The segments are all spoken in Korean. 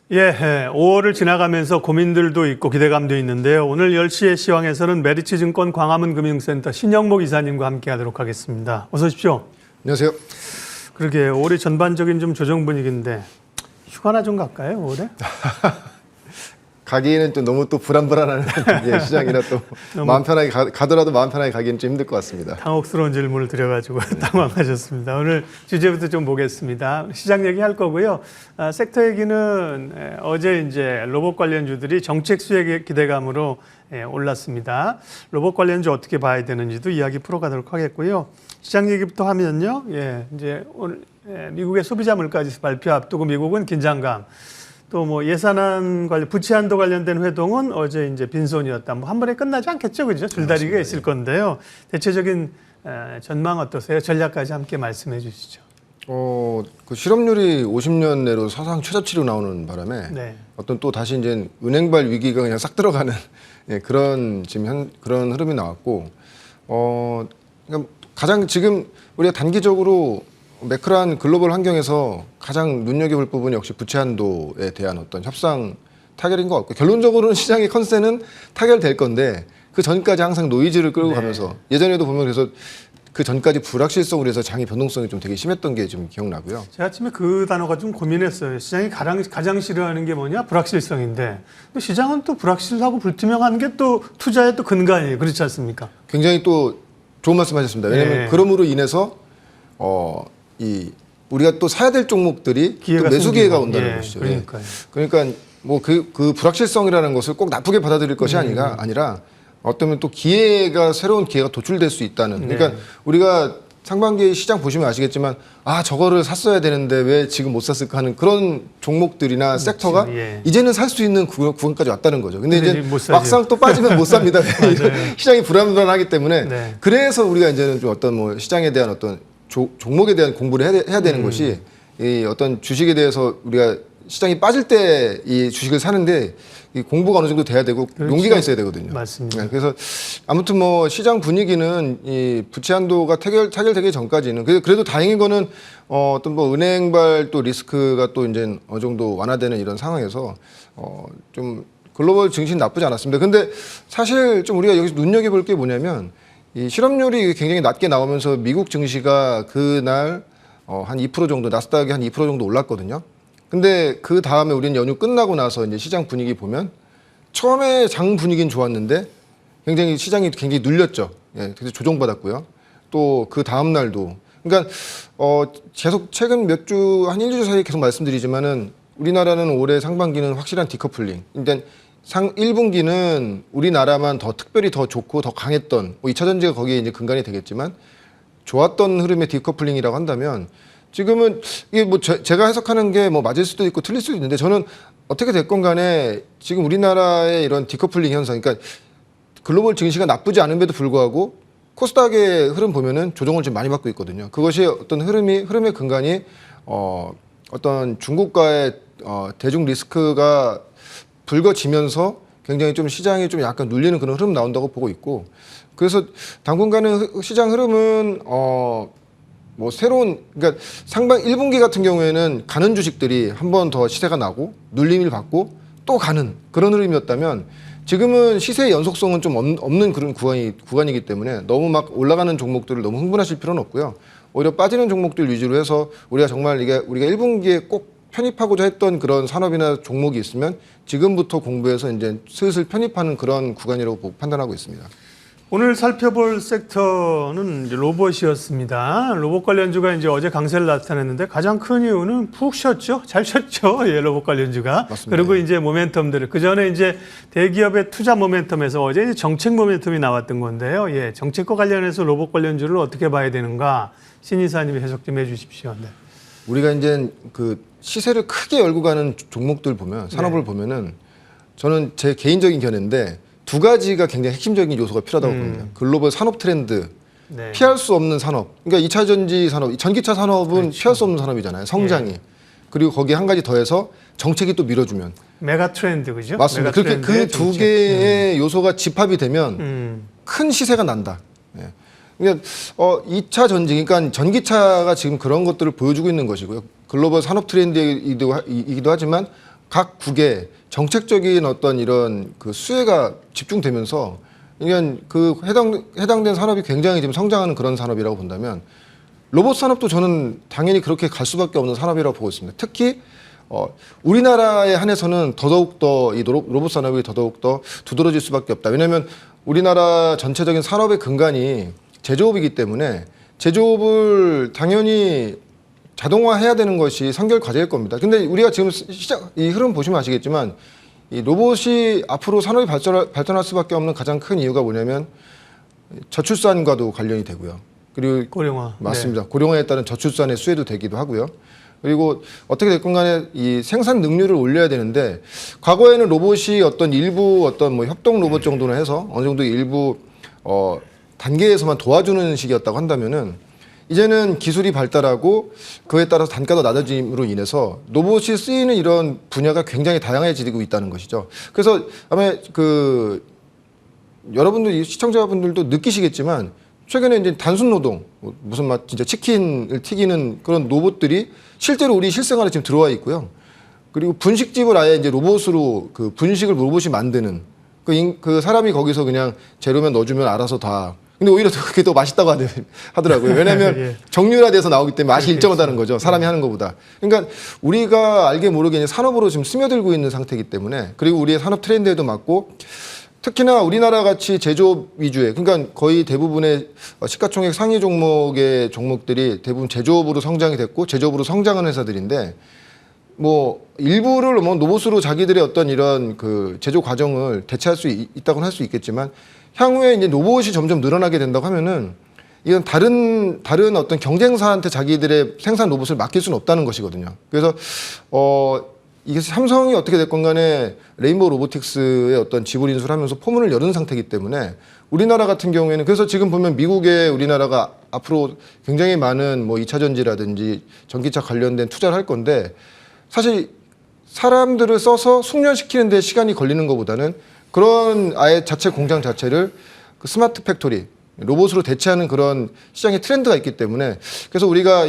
예, 5월을 지나가면서 고민들도 있고 기대감도 있는데요. 오늘 10시에 시황에서는 메리츠증권 광화문 금융센터 신영목 이사님과 함께하도록 하겠습니다. 어서 오십시오. 안녕하세요. 그러게 올해 전반적인 좀 조정 분위기인데 휴가나 좀 갈까요, 올해? 가기에는 또 너무 또 불안불안한 예, 시장이라 또 마음 편하게 가더라도 마음 편하게 가기는 좀 힘들 것 같습니다. 당혹스러운 질문을 드려가지고 당황하셨습니다. 오늘 주제부터 좀 보겠습니다. 시장 얘기할 거고요. 섹터 얘기는 어제 이제 로봇 관련주들이 정책 수혜 기대감으로 올랐습니다. 로봇 관련주 어떻게 봐야 되는지도 이야기 풀어가도록 하겠고요. 시장 얘기부터 하면요. 이제 오늘 미국의 소비자 물가지수 발표 앞두고 미국은 긴장감. 또 뭐 예산안 관련 부채 한도 관련된 회동은 어제 이제 빈손이었다. 뭐 한 번에 끝나지 않겠죠, 그죠? 줄다리기가 있을 건데요. 대체적인 전망 어떠세요? 전략까지 함께 말씀해 주시죠. 그 실업률이 50년 내로 사상 최저치로 나오는 바람에 어떤 또 다시 이제 은행발 위기가 그냥 싹 들어가는 예, 그런 지금 그런 흐름이 나왔고, 그러니까 가장 지금 우리가 단기적으로 매크로한 글로벌 환경에서 가장 눈여겨볼 부분이 역시 부채 한도에 대한 어떤 협상 타결인 것 같고, 결론적으로는 시장의 컨센은 타결될 건데 그 전까지 항상 노이즈를 끌고 가면서 예전에도 보면 그래서 그 전까지 불확실성으로 해서 장의 변동성이 좀 되게 심했던 게 좀 기억나고요. 제가 아침에 그 단어가 좀 고민했어요. 시장이 가장 싫어하는 게 뭐냐? 불확실성인데 또 시장은 또 불확실하고 불투명한 게 또 투자의 또 근간이에요. 그렇지 않습니까? 굉장히 또 좋은 말씀하셨습니다. 왜냐하면 그럼으로 인해서 우리가 또 사야 될 종목들이 또 매수 기회가 온다는 것이죠. 그러니까요. 그러니까 뭐 그 불확실성이라는 것을 꼭 나쁘게 받아들일 것이 아니라 어쩌면 또 새로운 기회가 도출될 수 있다는. 그러니까 우리가 상반기 시장 보시면 아시겠지만 저거를 샀어야 되는데 왜 지금 못 샀을까 하는 그런 종목들이나 섹터가 이제는 살 수 있는 구간까지 왔다는 거죠. 근데 이제 막상 또 빠지면 못 삽니다. 시장이 불안불안하기 때문에 그래서 우리가 이제는 좀 어떤 뭐 시장에 대한 어떤 종목에 대한 공부를 해야 되는 것이 이 어떤 주식에 대해서 우리가 시장이 빠질 때 이 주식을 사는데 이 공부가 어느 정도 돼야 되고 용기가 있어야 되거든요. 맞습니다. 그래서 아무튼 뭐 시장 분위기는 이 부채 한도가 타결되기 전까지는 그래도 다행인 거는 어떤 뭐 은행발 또 리스크가 또 이제 어느 정도 완화되는 이런 상황에서 좀 글로벌 증시는 나쁘지 않았습니다. 근데 사실 좀 우리가 여기서 눈여겨볼 게 뭐냐면 이 실업률이 굉장히 낮게 나오면서 미국 증시가 그날 한 2% 정도, 나스닥이 한 2% 정도 올랐거든요. 근데 그 다음에 우리는 연휴 끝나고 나서 이제 시장 분위기 보면 처음에 장 분위기는 좋았는데 굉장히 시장이 굉장히 눌렸죠. 예, 그래서 조정받았고요. 또 그 다음 날도. 그러니까 계속 최근 몇 주, 한 1, 2주 사이에 계속 말씀드리지만은 우리나라는 올해 상반기는 확실한 디커플링. 그러니까 1분기는 우리나라만 특별히 더 좋고 더 강했던, 뭐 2차 전지가 거기에 이제 근간이 되겠지만 좋았던 흐름의 디커플링이라고 한다면 지금은 이게 뭐 제가 해석하는 게 뭐 맞을 수도 있고 틀릴 수도 있는데 저는 어떻게 됐건 간에 지금 우리나라의 이런 디커플링 현상, 그러니까 글로벌 증시가 나쁘지 않음에도 불구하고 코스닥의 흐름 보면은 조정을 좀 많이 받고 있거든요. 그것이 어떤 흐름의 근간이 어떤 중국과의 대중 리스크가 불거지면서 굉장히 좀 시장이 좀 약간 눌리는 그런 흐름 나온다고 보고 있고, 그래서 당분간은 시장 흐름은 뭐 새로운, 그러니까 상반 1분기 같은 경우에는 가는 주식들이 한 번 더 시세가 나고 눌림을 받고 또 가는 그런 흐름이었다면 지금은 시세의 연속성은 좀 없는 그런 구간이기 때문에 너무 막 올라가는 종목들을 너무 흥분하실 필요는 없고요. 오히려 빠지는 종목들 위주로 해서 우리가 정말 우리가 1분기에 꼭 편입하고자 했던 그런 산업이나 종목이 있으면 지금부터 공부해서 이제 슬슬 편입하는 그런 구간이라고 판단하고 있습니다. 오늘 살펴볼 섹터는 로봇이었습니다. 로봇 관련주가 이제 어제 강세를 나타냈는데 가장 큰 이유는 푹 쉬었죠. 잘 쉬었죠. 로봇 관련주가. 맞습니다. 그리고 이제 모멘텀들을 그 전에 이제 대기업의 투자 모멘텀에서 어제 이제 정책 모멘텀이 나왔던 건데요. 정책과 관련해서 로봇 관련주를 어떻게 봐야 되는가 신 이사님이 해석 좀 해주십시오. 우리가 이제 그 시세를 크게 열고 가는 종목들 보면 산업을 보면은 저는 제 개인적인 견해인데 두 가지가 굉장히 핵심적인 요소가 필요하다고 봅니다. 글로벌 산업 트렌드, 피할 수 없는 산업. 그러니까 2차 전지 산업, 전기차 산업은 피할 수 없는 산업이잖아요. 성장이. 그리고 거기에 한 가지 더해서 정책이 또 밀어주면. 메가 트렌드, 그죠? 맞습니다. 그렇게 그 두 개의 요소가 집합이 되면 큰 시세가 난다. 그러니까 2차 전지, 그러니까 전기차가 지금 그런 것들을 보여주고 있는 것이고요. 글로벌 산업 트렌드이기도 하지만 각 국에 정책적인 어떤 이런 그 수혜가 집중되면서 그러니까 그 해당된 산업이 굉장히 지금 성장하는 그런 산업이라고 본다면 로봇 산업도 저는 당연히 그렇게 갈 수밖에 없는 산업이라고 보고 있습니다. 특히 우리나라에 한해서는 더더욱더 이 로봇 산업이 더더욱더 두드러질 수밖에 없다. 왜냐하면 우리나라 전체적인 산업의 근간이 제조업이기 때문에 제조업을 당연히 자동화해야 되는 것이 선결 과제일 겁니다. 근데 우리가 지금 이 흐름 보시면 아시겠지만 이 로봇이 앞으로 산업이 발전할 수밖에 없는 가장 큰 이유가 뭐냐면 저출산과도 관련이 되고요. 그리고 고령화. 맞습니다. 고령화에 따른 저출산의 수혜도 되기도 하고요. 그리고 어떻게 됐건 간에 이 생산 능률을 올려야 되는데 과거에는 로봇이 어떤 일부 어떤 뭐 협동 로봇 정도는 해서 어느 정도 일부 단계에서만 도와주는 식이었다고 한다면은 이제는 기술이 발달하고 그에 따라서 단가도 낮아짐으로 인해서 로봇이 쓰이는 이런 분야가 굉장히 다양해지고 있다는 것이죠. 그래서 아마 그 여러분들 시청자분들도 느끼시겠지만 최근에 이제 단순 노동 무슨 막 진짜 치킨을 튀기는 그런 로봇들이 실제로 우리 실생활에 지금 들어와 있고요. 그리고 분식집을 아예 이제 로봇으로 그 분식을 로봇이 만드는 그 사람이 거기서 그냥 재료만 넣어주면 알아서 다. 근데 오히려 그게 더 맛있다고 하더라고요. 왜냐하면 예. 정률화돼서 나오기 때문에 맛이 그렇겠죠. 일정하다는 거죠. 사람이 하는 것보다. 그러니까 우리가 알게 모르게 이제 산업으로 지금 스며들고 있는 상태이기 때문에 그리고 우리의 산업 트렌드에도 맞고 특히나 우리나라 같이 제조업 위주의 그러니까 거의 대부분의 시가총액 상위 종목의 종목들이 대부분 제조업으로 성장이 됐고 제조업으로 성장한 회사들인데 뭐 일부를 뭐 로봇으로 자기들의 어떤 이런 그 제조 과정을 대체할 수 있다고는 할 수 있겠지만 향후에 이제 로봇이 점점 늘어나게 된다고 하면은 이건 다른 어떤 경쟁사한테 자기들의 생산 로봇을 맡길 수는 없다는 것이거든요. 그래서 이게 삼성이 어떻게 됐건 간에 레인보우 로보틱스의 어떤 지분 인수를 하면서 포문을 열은 상태이기 때문에 우리나라 같은 경우에는 그래서 지금 보면 미국에 우리나라가 앞으로 굉장히 많은 뭐 2차 전지라든지 전기차 관련된 투자를 할 건데 사실 사람들을 써서 숙련시키는 데 시간이 걸리는 것보다는 그런 아예 자체 공장 자체를 그 스마트 팩토리 로봇으로 대체하는 그런 시장의 트렌드가 있기 때문에 그래서 우리가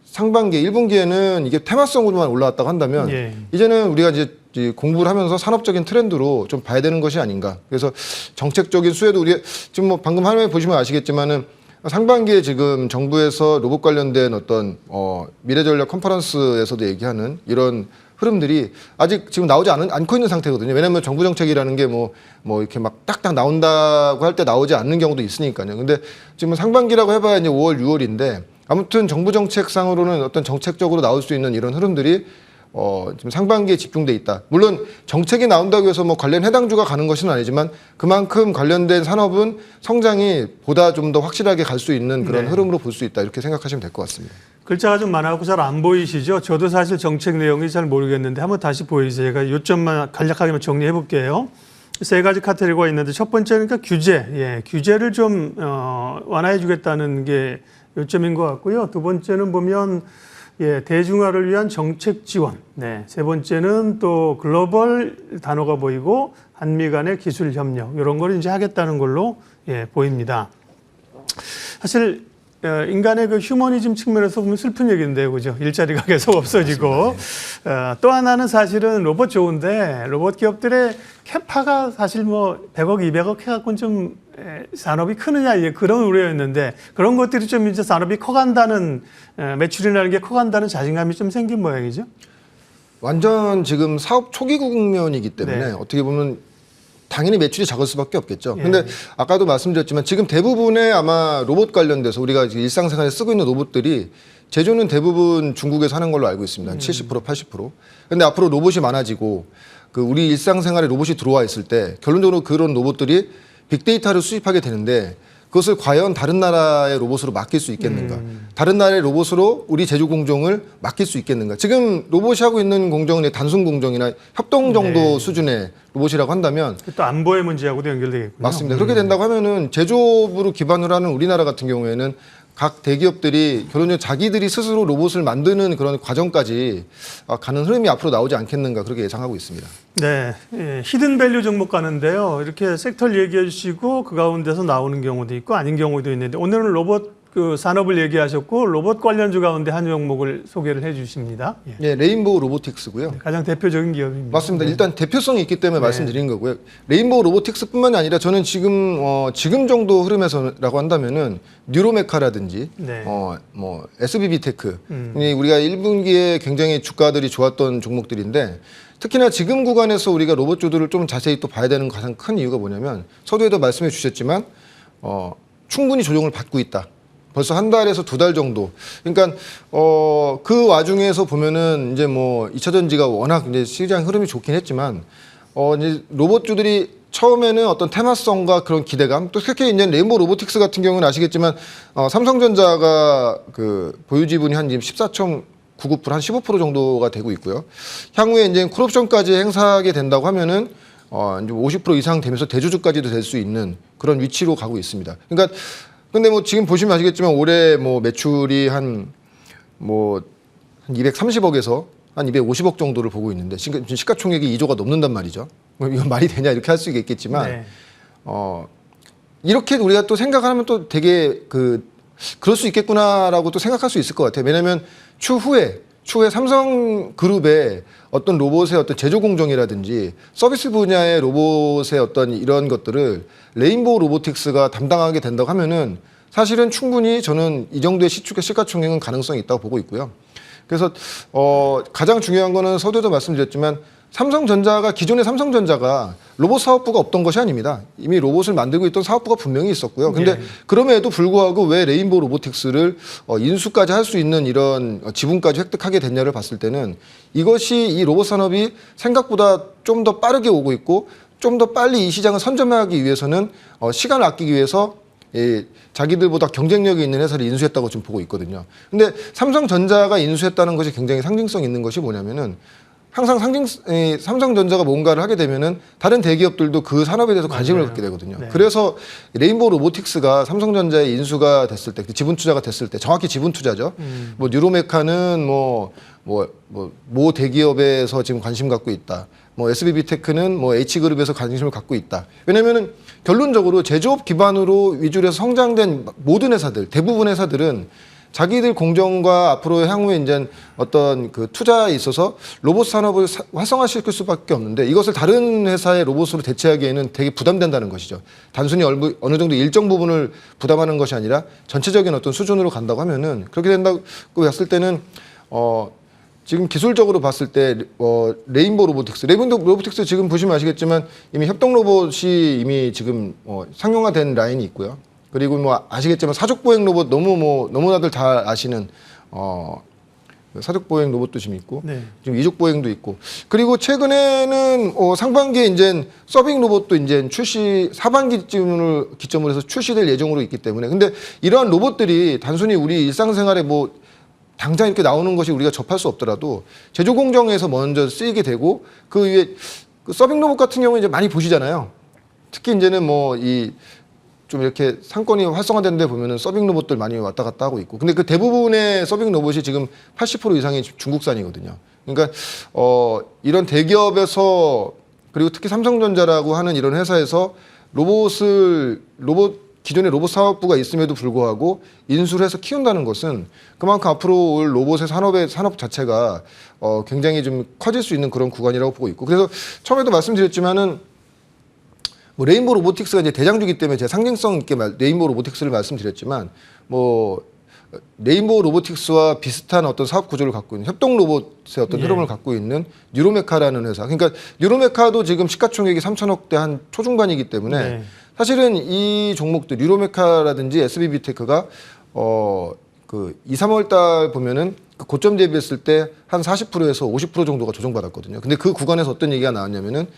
상반기 1분기에는 이게 테마성으로만 올라왔다고 한다면 예. 이제는 우리가 이제 공부를 하면서 산업적인 트렌드로 좀 봐야 되는 것이 아닌가. 그래서 정책적인 수혜도 우리 지금 뭐 방금 화면에 보시면 아시겠지만은 상반기에 지금 정부에서 로봇 관련된 어떤 미래전략 컨퍼런스에서도 얘기하는 이런 흐름들이 아직 지금 나오지 않고 있는 상태거든요. 왜냐하면 정부 정책이라는 게 뭐 이렇게 막 딱딱 나온다고 할 때 나오지 않는 경우도 있으니까요. 근데 지금 상반기라고 해봐야 이제 5월, 6월인데 아무튼 정부 정책상으로는 어떤 정책적으로 나올 수 있는 이런 흐름들이 지금 상반기에 집중돼 있다. 물론 정책이 나온다고 해서 뭐 관련 해당주가 가는 것은 아니지만 그만큼 관련된 산업은 성장이 보다 좀 더 확실하게 갈 수 있는 그런 흐름으로 볼 수 있다. 이렇게 생각하시면 될 것 같습니다. 글자가 좀 많아갖고 잘 안 보이시죠? 저도 사실 정책 내용이 잘 모르겠는데 한번 다시 보여주세요. 제가 요점만 간략하게 정리해 볼게요. 세 가지 카테고리가 있는데 첫 번째는 그러니까 규제, 규제를 좀 완화해 주겠다는 게 요점인 것 같고요. 두 번째는 보면 대중화를 위한 정책 지원. 세 번째는 또 글로벌 단어가 보이고 한미 간의 기술 협력 이런 걸 이제 하겠다는 걸로 보입니다. 사실 인간의 그 휴머니즘 측면에서 보면 슬픈 얘기인데요, 그죠? 일자리가 계속 없어지고 또 하나는 사실은 로봇 좋은데 로봇 기업들의 캐파가 사실 뭐 100억, 200억 해갖고는 좀 산업이 크느냐 그런 우려였는데 그런 것들이 좀 이제 산업이 커간다는 매출이라는 게 커간다는 자신감이 좀 생긴 모양이죠. 완전 지금 사업 초기 국면이기 때문에 어떻게 보면 당연히 매출이 작을 수밖에 없겠죠. 근데 아까도 말씀드렸지만 지금 대부분의 아마 로봇 관련돼서 우리가 일상생활에 쓰고 있는 로봇들이 제조는 대부분 중국에서 하는 걸로 알고 있습니다. 70%, 80%. 근데 앞으로 로봇이 많아지고 그 우리 일상생활에 로봇이 들어와 있을 때 결론적으로 그런 로봇들이 빅데이터를 수집하게 되는데 그것을 과연 다른 나라의 로봇으로 맡길 수 있겠는가? 다른 나라의 로봇으로 우리 제조 공정을 맡길 수 있겠는가? 지금 로봇이 하고 있는 공정은 단순 공정이나 협동 정도 수준의 로봇이라고 한다면 또 안보의 문제하고도 연결되겠군요. 맞습니다. 그렇게 된다고 하면은 제조업으로 기반으로 하는 우리나라 같은 경우에는 각 대기업들이 결론적으로 자기들이 스스로 로봇을 만드는 그런 과정까지 가는 흐름이 앞으로 나오지 않겠는가 그렇게 예상하고 있습니다. 네, 히든밸류 종목 가는데요. 이렇게 섹터를 얘기해 주시고 그 가운데서 나오는 경우도 있고 아닌 경우도 있는데 오늘은 로봇 그 산업을 얘기하셨고 로봇 관련주 가운데 한 종목을 소개를 해주십니다. 예. 네, 레인보우 로보틱스고요. 가장 대표적인 기업입니다. 맞습니다. 네. 일단 대표성이 있기 때문에 말씀드린 거고요. 레인보우 로보틱스뿐만이 아니라 저는 지금 지금 정도 흐름에서라고 한다면은 뉴로메카라든지 네. 뭐 SBB 테크 우리가 1분기에 굉장히 주가들이 좋았던 종목들인데 특히나 지금 구간에서 우리가 로봇주들을 좀 자세히 또 봐야 되는 가장 큰 이유가 뭐냐면 서두에도 말씀해 주셨지만 충분히 조정을 받고 있다. 벌써 한 달에서 두 달 정도. 그러니까 그 와중에서 보면은 이제 뭐 2차 전지가 워낙 이제 시장 흐름이 좋긴 했지만 이제 로봇주들이 처음에는 어떤 테마성과 그런 기대감, 또 특히 이제 레인보우 로보틱스 같은 경우는 아시겠지만 삼성전자가 그 보유 지분이 한 지금 14.99%, 한 15% 정도가 되고 있고요. 향후에 이제 콜옵션까지 행사하게 된다고 하면은 이제 50% 이상 되면서 대주주까지도 될 수 있는 그런 위치로 가고 있습니다. 그러니까 근데 뭐 지금 보시면 아시겠지만 올해 뭐 매출이 한 230억에서 한 250억 정도를 보고 있는데 지금 시가총액이 2조가 넘는단 말이죠. 이건 말이 되냐 이렇게 할 수 있겠지만 네. 이렇게 우리가 또 생각하면 또 되게 그럴 수 있겠구나라고 또 생각할 수 있을 것 같아요. 왜냐하면 추후에 삼성그룹의 어떤 로봇의 어떤 제조 공정이라든지 서비스 분야의 로봇의 어떤 이런 것들을 레인보우 로보틱스가 담당하게 된다고 하면은 사실은 충분히 저는 이 정도의 시가총액은 가능성이 있다고 보고 있고요. 그래서 가장 중요한 거는 서두에도 말씀드렸지만 기존의 삼성전자가 로봇 사업부가 없던 것이 아닙니다. 이미 로봇을 만들고 있던 사업부가 분명히 있었고요. 근데 그럼에도 불구하고 왜 레인보우 로보틱스를 인수까지 할 수 있는 이런 지분까지 획득하게 됐냐를 봤을 때는 이것이 이 로봇 산업이 생각보다 좀 더 빠르게 오고 있고 좀 더 빨리 이 시장을 선점하기 위해서는 시간을 아끼기 위해서 자기들보다 경쟁력이 있는 회사를 인수했다고 지금 보고 있거든요. 근데 삼성전자가 인수했다는 것이 굉장히 상징성 있는 것이 뭐냐면은 항상 삼성전자가 뭔가를 하게 되면은 다른 대기업들도 그 산업에 대해서 관심을 맞아요. 갖게 되거든요. 네. 그래서 레인보우 로보틱스가 삼성전자의 인수가 됐을 때, 지분 투자가 됐을 때, 정확히 지분 투자죠. 뭐 뉴로메카는 모 대기업에서 지금 관심 갖고 있다. 뭐 SBB 테크는 뭐 H그룹에서 관심을 갖고 있다. 왜냐면은 결론적으로 제조업 기반으로 위주로 해서 성장된 모든 회사들, 대부분 회사들은 자기들 공정과 앞으로 향후에 이제 어떤 그 투자에 있어서 로봇 산업을 활성화시킬 수밖에 없는데 이것을 다른 회사의 로봇으로 대체하기에는 되게 부담된다는 것이죠. 단순히 어느 정도 일정 부분을 부담하는 것이 아니라 전체적인 어떤 수준으로 간다고 하면은 그렇게 된다고 했을 때는 지금 기술적으로 봤을 때 레인보우 로보틱스 지금 보시면 아시겠지만 이미 협동 로봇이 이미 지금 상용화된 라인이 있고요. 그리고 뭐 아시겠지만 사족 보행 로봇 너무나들 다 아시는 사족 보행 로봇도 지금 있고 네. 지금 이족 보행도 있고 그리고 최근에는 상반기에 이제 서빙 로봇도 이제 하반기쯤을 기점으로 해서 출시될 예정으로 있기 때문에 근데 이러한 로봇들이 단순히 우리 일상생활에 당장 이렇게 나오는 것이 우리가 접할 수 없더라도 제조 공정에서 먼저 쓰이게 되고 그 위에 그 서빙 로봇 같은 경우는 이제 많이 보시잖아요. 특히 이제는 좀 이렇게 상권이 활성화된 데 보면은 서빙 로봇들 많이 왔다 갔다 하고 있고. 근데 그 대부분의 서빙 로봇이 지금 80% 이상이 중국산이거든요. 그러니까 이런 대기업에서 그리고 특히 삼성전자라고 하는 이런 회사에서 기존의 로봇 사업부가 있음에도 불구하고 인수를 해서 키운다는 것은 그만큼 앞으로 올 로봇의 산업 자체가 굉장히 좀 커질 수 있는 그런 구간이라고 보고 있고. 그래서 처음에도 말씀드렸지만은 레인보우 로보틱스가 이제 대장주기 때문에 제가 상징성 있게 레인보우 로보틱스를 말씀드렸지만 레인보우 로보틱스와 비슷한 어떤 사업 구조를 갖고 있는 협동 로봇의 어떤 흐름을 갖고 있는 뉴로메카라는 회사. 그러니까 뉴로메카도 지금 시가총액이 3천억대 한 초중반이기 때문에 사실은 이 종목들 뉴로메카라든지 SBB 테크가 그 2, 3월 달 보면은 그 고점 대비했을 때 한 40%에서 50% 정도가 조정받았거든요. 근데 그 구간에서 어떤 얘기가 나왔냐면은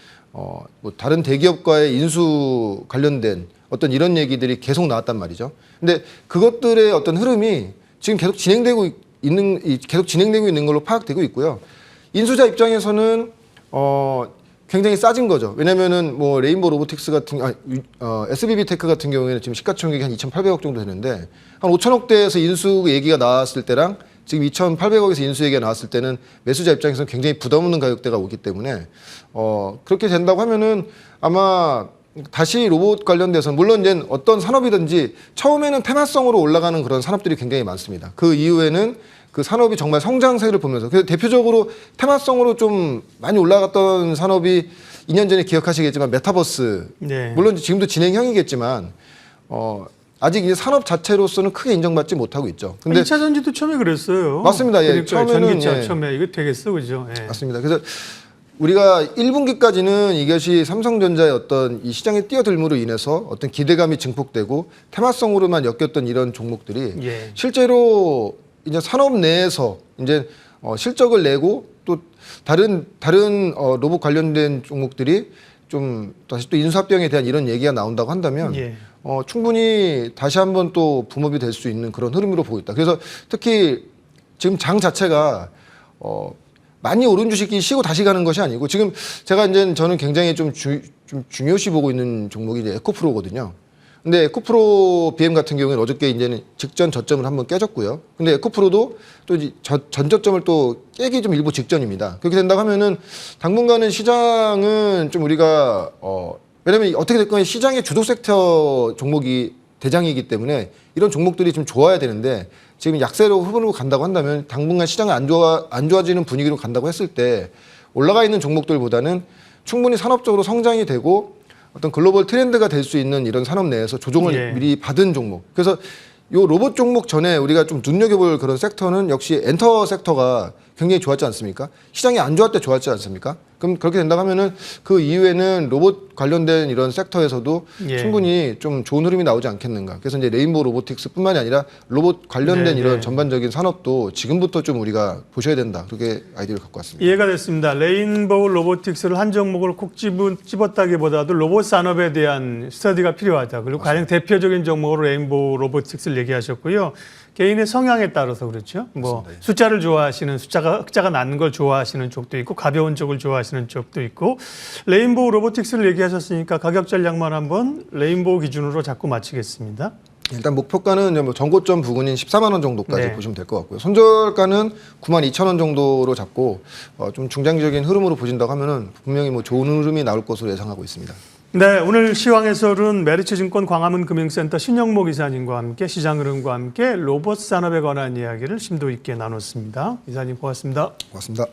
다른 대기업과의 인수 관련된 어떤 이런 얘기들이 계속 나왔단 말이죠. 근데 그것들의 어떤 흐름이 지금 계속 진행되고 있는 걸로 파악되고 있고요. 인수자 입장에서는 굉장히 싸진 거죠. 왜냐면은 레인보우 로보틱스 SBB 테크 같은 경우에는 지금 시가총액이 한 2,800억 정도 되는데 한 5천억대에서 인수 얘기가 나왔을 때랑 지금 2,800억에서 인수 얘기가 나왔을 때는 매수자 입장에서는 굉장히 부담 없는 가격대가 오기 때문에 그렇게 된다고 하면은 아마 다시 로봇 관련돼서 물론 이제 어떤 산업이든지 처음에는 테마성으로 올라가는 그런 산업들이 굉장히 많습니다. 그 이후에는 그 산업이 정말 성장세를 보면서 그래서 대표적으로 테마성으로 좀 많이 올라갔던 산업이 2년 전에 기억하시겠지만 메타버스 네. 물론 지금도 진행형이겠지만 아직 이제 산업 자체로서는 크게 인정받지 못하고 있죠. 근데 2차 전지도 처음에 그랬어요. 맞습니다. 예. 그러니까 처음에는 전기차 예. 처음에 이거 되겠어, 그죠? 예. 맞습니다. 그래서 우리가 1분기까지는 이것이 삼성전자의 어떤 이 시장의 뛰어들므로 인해서 어떤 기대감이 증폭되고 테마성으로만 엮였던 이런 종목들이 예. 실제로 이제 산업 내에서 이제 실적을 내고 또 다른 로봇 관련된 종목들이 좀 다시 또 인수합병에 대한 이런 얘기가 나온다고 한다면 예. 충분히 다시 한번 또 붐업이 될 수 있는 그런 흐름으로 보고 있다. 그래서 특히 지금 장 자체가 많이 오른 주식이 쉬고 다시 가는 것이 아니고 지금 제가 이제 저는 굉장히 좀 중요시 보고 있는 종목이 이제 에코프로거든요. 근데 에코프로 BM 같은 경우에는 어저께 이제는 직전 저점을 한번 깨졌고요. 근데 에코프로도 또 이제 전 저점을 또 깨기 좀 일부 직전입니다. 그렇게 된다고 하면은 당분간은 시장은 좀 우리가 왜냐면 어떻게 됐건 시장의 주도 섹터 종목이 대장이기 때문에 이런 종목들이 좀 좋아야 되는데 지금 약세로 흐르고 간다고 한다면 당분간 시장이 안 좋아지는 분위기로 간다고 했을 때 올라가 있는 종목들보다는 충분히 산업적으로 성장이 되고 어떤 글로벌 트렌드가 될 수 있는 이런 산업 내에서 조정을 예. 미리 받은 종목. 그래서 요 로봇 종목 전에 우리가 좀 눈여겨볼 그런 섹터는 역시 엔터 섹터가 굉장히 좋았지 않습니까? 시장이 안 좋을 때 좋았지 않습니까? 그럼 그렇게 된다고 하면은 그 이후에는 로봇 관련된 이런 섹터에서도 예. 충분히 좀 좋은 흐름이 나오지 않겠는가. 그래서 이제 레인보우 로보틱스뿐만이 아니라 로봇 관련된 네, 이런 네. 전반적인 산업도 지금부터 좀 우리가 보셔야 된다. 그렇게 아이디어를 갖고 왔습니다. 이해가 됐습니다. 레인보우 로보틱스를 한 종목을 콕 집었다기보다도 로봇 산업에 대한 스터디가 필요하다. 그리고 가장 대표적인 종목으로 레인보우 로보틱스를 얘기하셨고요. 개인의 성향에 따라서 그렇죠. 뭐 맞습니다. 숫자를 좋아하시는 숫자가 낮은 걸 좋아하시는 쪽도 있고 가벼운 쪽을 좋아하시는 쪽도 있고 레인보우 로보틱스를 얘기하셨으니까 가격 전략만 한번 레인보우 기준으로 잡고 마치겠습니다. 일단 목표가는 이제 뭐 전고점 부근인 14만 원 정도까지 네. 보시면 될 것 같고요. 손절가는 9만 2천 원 정도로 잡고 좀 중장기적인 흐름으로 보신다고 하면은 분명히 뭐 좋은 흐름이 나올 것으로 예상하고 있습니다. 네, 오늘 시황해설은 메리츠증권 광화문 금융센터 신영목 이사님과 함께 시장 흐름과 함께 로봇 산업에 관한 이야기를 심도 있게 나눴습니다. 이사님 고맙습니다. 고맙습니다.